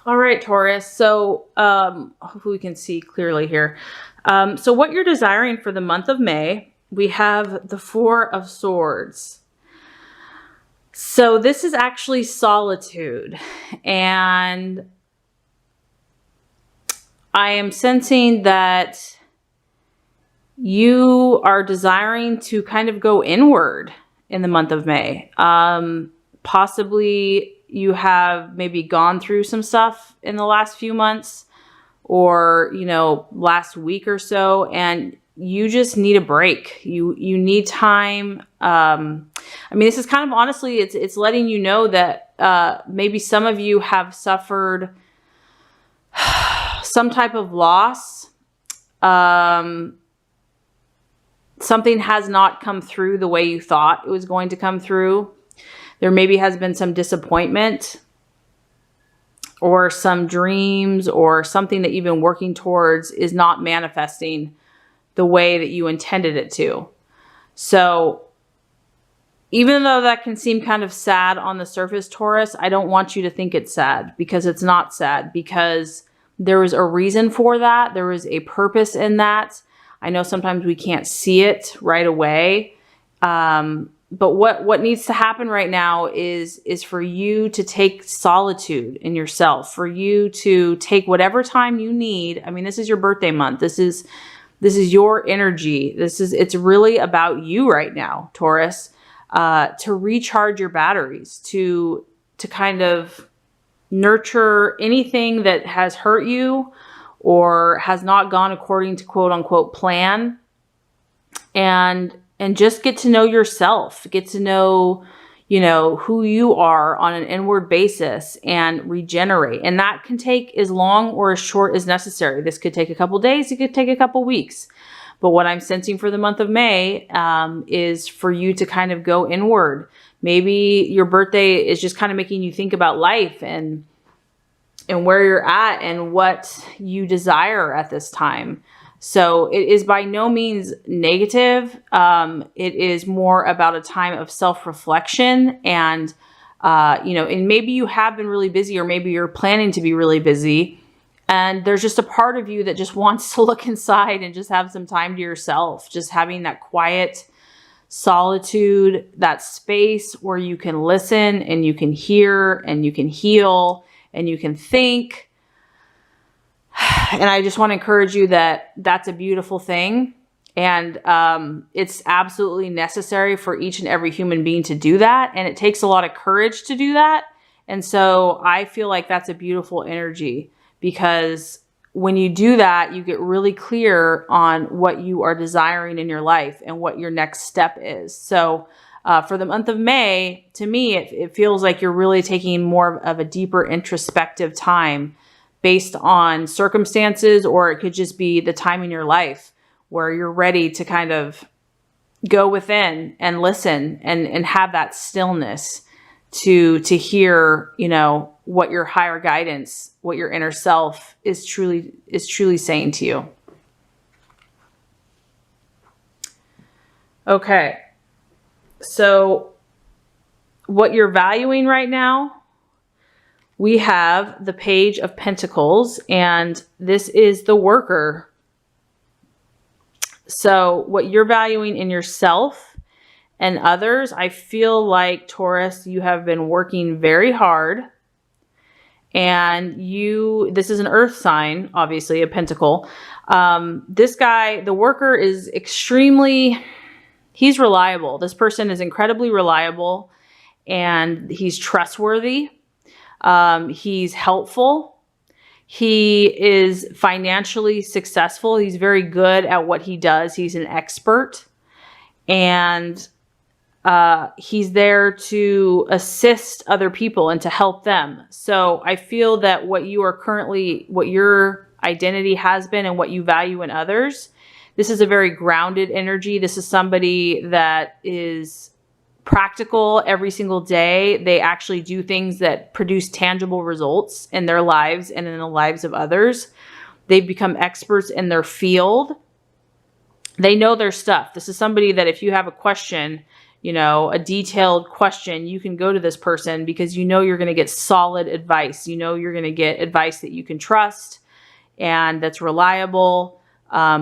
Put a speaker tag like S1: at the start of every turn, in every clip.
S1: All right, Taurus. So hopefully we can see clearly here. So what you're desiring for the month of May, we have the Four of Swords. So this is actually solitude. And I am sensing that you are desiring to kind of go inward in the month of May. Possibly you have maybe gone through some stuff in the last few months or, you know, last week or so, and you just need a break. You need time. I mean, this is kind of honestly, it's letting you know that maybe some of you have suffered some type of loss. Something has not come through the way you thought it was going to come through. There maybe has been some disappointment or some dreams or something that you've been working towards is not manifesting the way that you intended it to. So even though that can seem kind of sad on the surface, Taurus, I don't want you to think it's sad, because it's not sad, because there was a reason for that. There was a purpose in that. I know sometimes we can't see it right away. But what needs to happen right now is for you to take solitude in yourself, for you to take whatever time you need. I mean, this is your birthday month. This is your energy. It's really about you right now, Taurus, to recharge your batteries, to kind of nurture anything that has hurt you or has not gone according to quote unquote plan, and just get to know yourself, get to know, you know, who you are on an inward basis and regenerate. And that can take as long or as short as necessary. This could take a couple days. It could take a couple weeks. But what I'm sensing for the month of May is for you to kind of go inward. Maybe your birthday is just kind of making you think about life and where you're at and what you desire at this time. So it is by no means negative. It is more about a time of self-reflection and, you know, and maybe you have been really busy, or maybe you're planning to be really busy. And there's just a part of you that just wants to look inside and just have some time to yourself, just having that quiet solitude, that space where you can listen and you can hear and you can heal and you can think. And I just want to encourage you that that's a beautiful thing. And it's absolutely necessary for each and every human being to do that. And it takes a lot of courage to do that. And so I feel like that's a beautiful energy, because when you do that, you get really clear on what you are desiring in your life and what your next step is. So for the month of May, to me, it feels like you're really taking more of a deeper introspective time based on circumstances, or it could just be the time in your life where you're ready to kind of go within and listen and have that stillness to hear, you know, what your higher guidance, what your inner self is truly saying to you. Okay. So what you're valuing right now, we have the Page of Pentacles, and this is the Worker. So what you're valuing in yourself and others, I feel like, Taurus, you have been working very hard, and this is an earth sign, obviously a pentacle. This guy, the Worker, is he's reliable. This person is incredibly reliable, and he's trustworthy. He's helpful. He is financially successful. He's very good at what he does. He's an expert, and he's there to assist other people and to help them. So I feel that what your identity has been and what you value in others, this is a very grounded energy. This is somebody that is practical every single day. They actually do things that produce tangible results in their lives and in the lives of others. They've become experts in their field. They know their stuff. This is somebody that if you have a question, you know, a detailed question, you can go to this person because you know you're going to get solid advice. You know you're going to get advice that you can trust and that's reliable.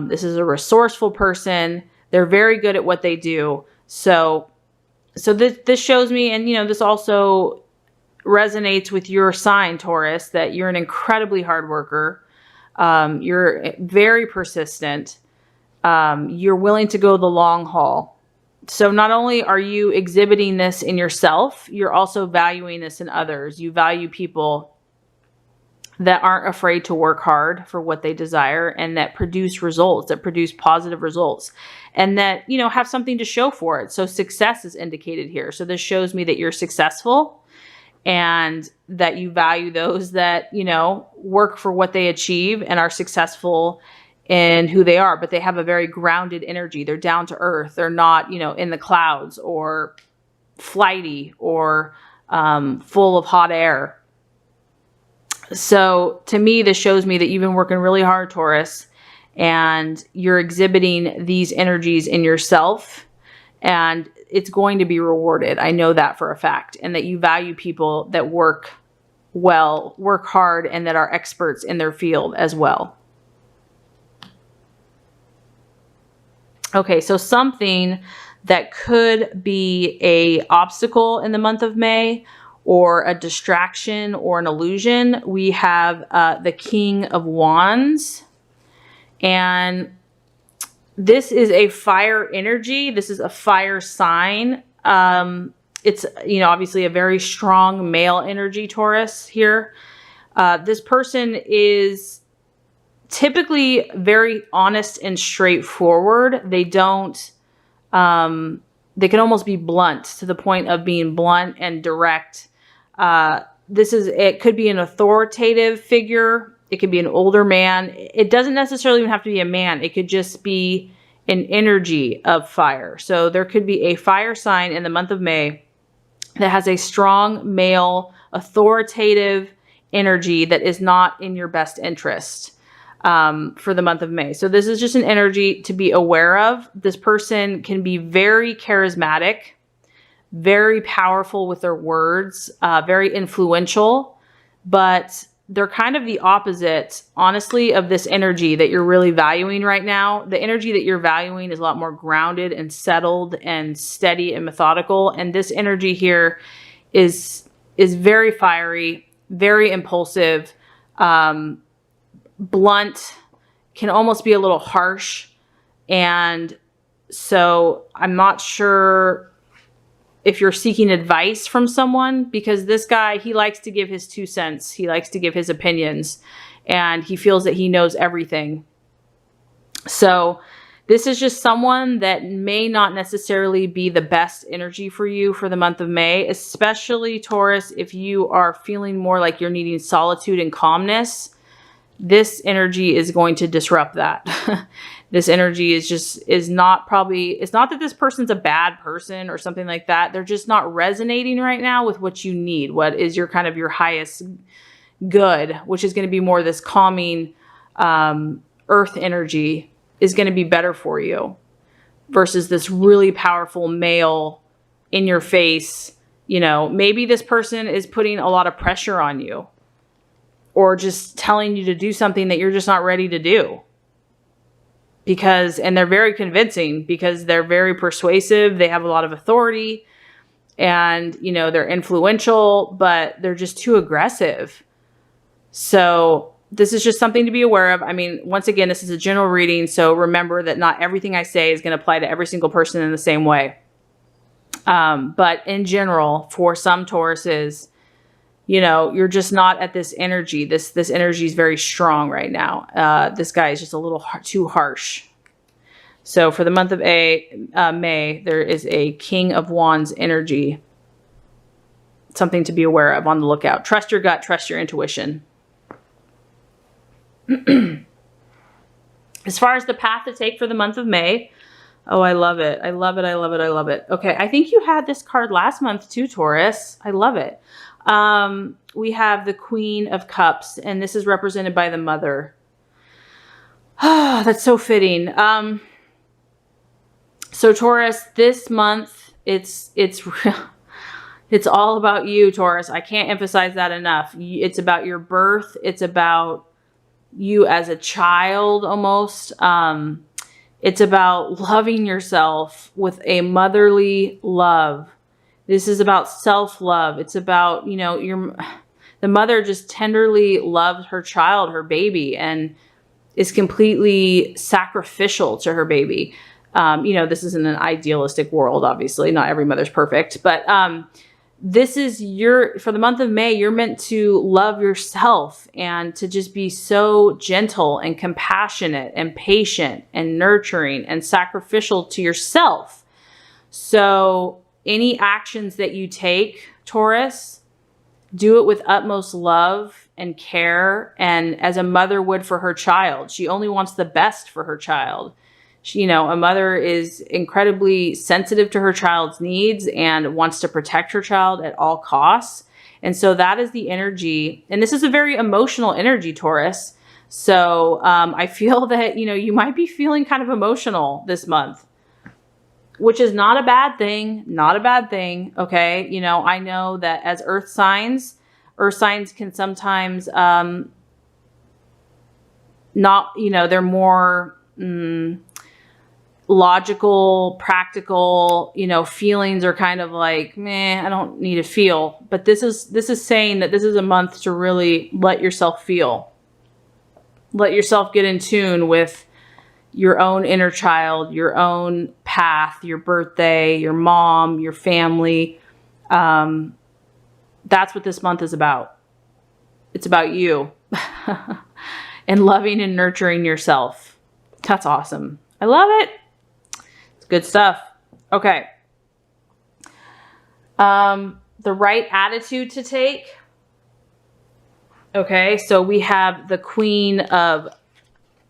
S1: This is a resourceful person. They're very good at what they do. So this shows me, and you know, this also resonates with your sign, Taurus, that you're an incredibly hard worker. You're very persistent. You're willing to go the long haul. So not only are you exhibiting this in yourself, you're also valuing this in others. You value people that aren't afraid to work hard for what they desire and that produce results, that produce positive results, and that, you know, have something to show for it. So success is indicated here. So this shows me that you're successful and that you value those that, you know, work for what they achieve and are successful in who they are, but they have a very grounded energy. They're down to earth. They're not, you know, in the clouds or flighty or full of hot air. So to me, this shows me that you've been working really hard, Taurus, and you're exhibiting these energies in yourself, and it's going to be rewarded. I know that for a fact, and that you value people that work well, work hard, and that are experts in their field as well. Okay, so something that could be an obstacle in the month of May, or a distraction or an illusion, we have the King of Wands. And this is a fire energy. This is a fire sign. It's, you know, obviously a very strong male energy, Taurus, here. This person is typically very honest and straightforward. They don't, they can almost be blunt, to the point of being blunt and direct. It could be an authoritative figure. It could be an older man. It doesn't necessarily even have to be a man. It could just be an energy of fire. So there could be a fire sign in the month of May that has a strong male authoritative energy that is not in your best interest for the month of May. So this is just an energy to be aware of. This person can be very charismatic, very powerful with their words, very influential, but they're kind of the opposite, honestly, of this energy that you're really valuing right now. The energy that you're valuing is a lot more grounded and settled and steady and methodical. And this energy here is very fiery, very impulsive, blunt, can almost be a little harsh. And so I'm not sure if you're seeking advice from someone, because this guy, he likes to give his 2 cents. He likes to give his opinions, and he feels that he knows everything. So this is just someone that may not necessarily be the best energy for you for the month of May, especially Taurus, if you are feeling more like you're needing solitude and calmness. This energy is going to disrupt that. This energy is not probably, it's not that this person's a bad person or something like that. They're just not resonating right now with what you need. What is your kind of your highest good, which is going to be more this calming earth energy is going to be better for you versus this really powerful male in your face. You know, maybe this person is putting a lot of pressure on you, or just telling you to do something that you're just not ready to do. And they're very convincing because they're very persuasive. They have a lot of authority and, you know, they're influential, but they're just too aggressive. So this is just something to be aware of. I mean, once again, this is a general reading. So remember that not everything I say is going to apply to every single person in the same way. But in general, for some Tauruses, you know, you're just not at this energy. This energy is very strong right now. This guy is just a little too harsh. So for the month of May, there is a King of Wands energy. Something to be aware of, on the lookout. Trust your gut, trust your intuition. As far as the path to take for the month of May, oh, I love it. I love it. I love it. I love it. Okay, I think you had this card last month too, Taurus. I love it. We have the Queen of Cups, and this is represented by the Mother. Oh, that's so fitting. So Taurus, this month It's real. It's all about you, Taurus. I can't emphasize that enough. It's about your birth. It's about you as a child almost. It's about loving yourself with a motherly love. This is about self-love. It's about, you know, the mother just tenderly loves her child, her baby, and is completely sacrificial to her baby. You know, this isn't an idealistic world, obviously. Not every mother's perfect, but this is for the month of May, you're meant to love yourself and to just be so gentle and compassionate and patient and nurturing and sacrificial to yourself. So any actions that you take, Taurus, do it with utmost love and care, and as a mother would for her child. She only wants the best for her child. You know, a mother is incredibly sensitive to her child's needs and wants to protect her child at all costs. And so that is the energy. And this is a very emotional energy, Taurus. So I feel that, you know, you might be feeling kind of emotional this month, which is not a bad thing. Not a bad thing. Okay. You know, I know that as earth signs can sometimes not, you know, they're more logical, practical, you know, feelings are kind of like, meh, I don't need to feel. But this is saying that this is a month to really let yourself feel. Let yourself get in tune with your own inner child, your own path, your birthday, your mom, your family. That's what this month is about. It's about you and loving and nurturing yourself. That's awesome. I love it. Good stuff. Okay. The right attitude to take. Okay. So we have the Queen of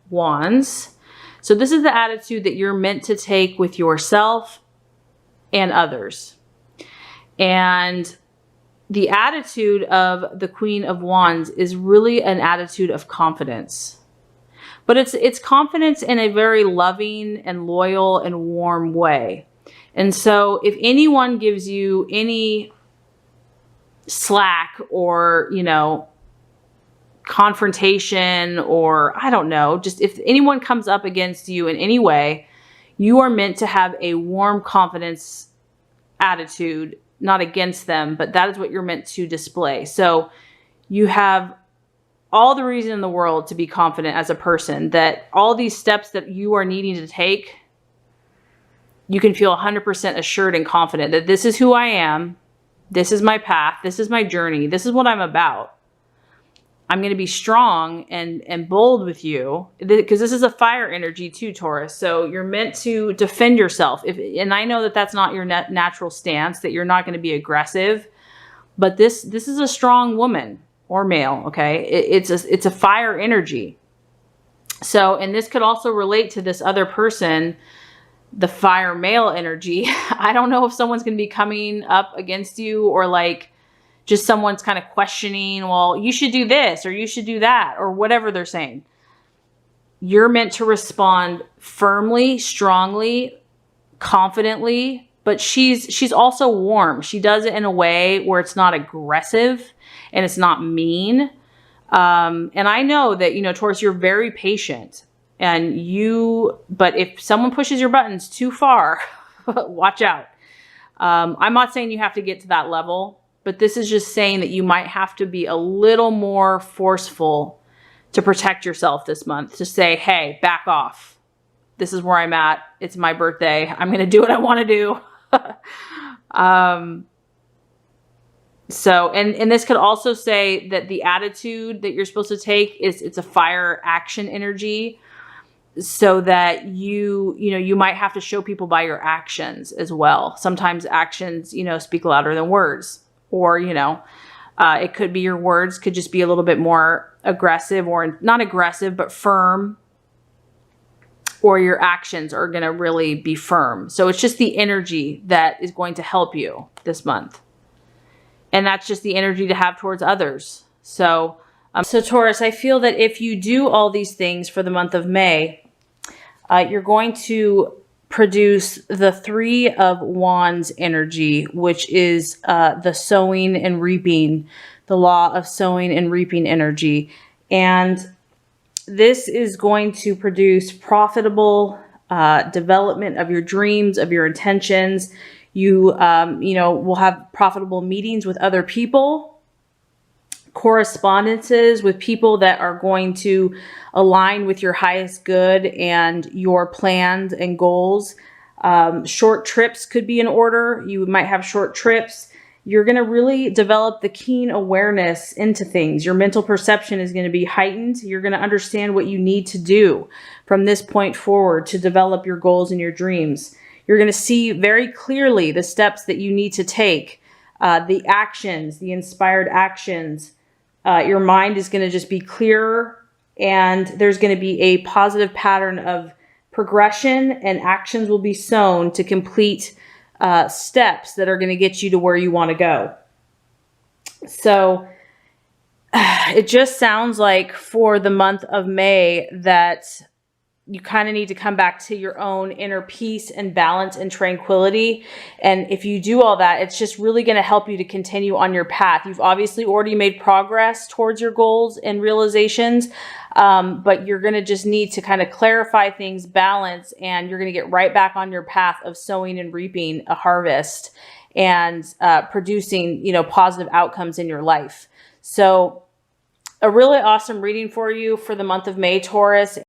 S1: Wands. So this is the attitude that you're meant to take with yourself and others. And the attitude of the Queen of Wands is really an attitude of confidence. But it's confidence in a very loving and loyal and warm way. And so if anyone gives you any slack or, you know, confrontation or, I don't know, just if anyone comes up against you in any way, you are meant to have a warm confidence attitude, not against them, but that is what you're meant to display. So you have all the reason in the world to be confident as a person, that all these steps that you are needing to take, you can feel 100% assured and confident that this is who I am. This is my path. This is my journey. This is what I'm about. I'm going to be strong and bold with you, because this is a fire energy too, Taurus. So you're meant to defend yourself. And I know that that's not your natural stance, that you're not going to be aggressive, but this is a strong woman. Or male, okay? It's a fire energy. So, and this could also relate to this other person, the fire male energy. I don't know if someone's going to be coming up against you, or like just someone's kind of questioning, well, you should do this or you should do that, or whatever they're saying. You're meant to respond firmly, strongly, confidently, but she's also warm. She does it in a way where it's not aggressive and it's not mean. And I know that, you know, Taurus, you're very patient, but if someone pushes your buttons too far, watch out. I'm not saying you have to get to that level, but this is just saying that you might have to be a little more forceful to protect yourself this month, to say, hey, back off. This is where I'm at. It's my birthday. I'm going to do what I want to do. So, and this could also say that the attitude that you're supposed to take it's a fire action energy, so that you might have to show people by your actions as well. Sometimes actions, speak louder than words, or, it could be your words could just be a little bit more aggressive, or not aggressive, but firm, or your actions are going to really be firm. So it's just the energy that is going to help you this month. And that's just the energy to have towards others. So Taurus, I feel that if you do all these things for the month of May, you're going to produce the Three of Wands energy, which is the sowing and reaping, the law of sowing and reaping energy. And this is going to produce profitable development of your dreams, of your intentions. You, will have profitable meetings with other people, correspondences with people that are going to align with your highest good and your plans and goals. Short trips could be in order. You might have short trips. You're going to really develop the keen awareness into things. Your mental perception is going to be heightened. You're going to understand what you need to do from this point forward to develop your goals and your dreams. You're going to see very clearly the steps that you need to take, the actions, the inspired actions. Your mind is going to just be clearer, and there's going to be a positive pattern of progression, and actions will be sown to complete steps that are going to get you to where you want to go. So it just sounds like for the month of May that you kind of need to come back to your own inner peace and balance and tranquility. And if you do all that, it's just really going to help you to continue on your path. You've obviously already made progress towards your goals and realizations, but you're going to just need to kind of clarify things, balance, and you're going to get right back on your path of sowing and reaping a harvest and producing, positive outcomes in your life. So a really awesome reading for you for the month of May, Taurus.